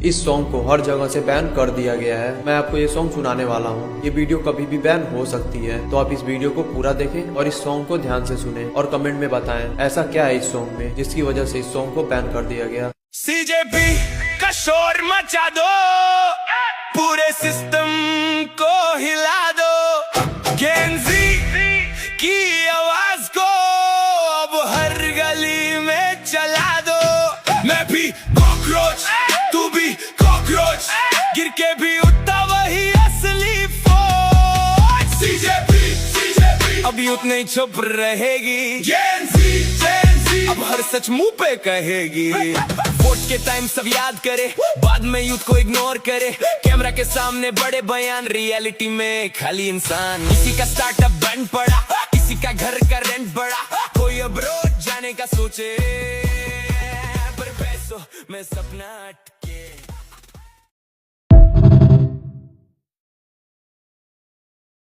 इस सॉन्ग को हर जगह से बैन कर दिया गया है। मैं आपको ये सॉन्ग सुनाने वाला हूँ। ये वीडियो कभी भी बैन हो सकती है, तो आप इस वीडियो को पूरा देखें और इस सॉन्ग को ध्यान से सुने और कमेंट में बताएं ऐसा क्या है इस सॉन्ग में जिसकी वजह से इस सॉन्ग को बैन कर दिया गया। CJP का शोर मचा दो, पूरे सिस्टम को हिला दो, Gen Z की आवाज को अब हर गली में चला दो। मैं भी कॉकरोच, तू भी कॉकरोच, गिर के भी उठता वही असली फौज। CJP अब यूथ नहीं चुप रहेगी, Gen Z अब हर सच मुंह पे कहेगी। वोट के टाइम सब याद करे, बाद में यूथ को इग्नोर करे। कैमरा के सामने बड़े बयान, रियलिटी में खाली इंसान। किसी का स्टार्टअप बंद पड़ा, किसी का घर का रेंट बढ़ा, कोई अब रोज जाने का सोचे, पर पैसों में सपना अटके।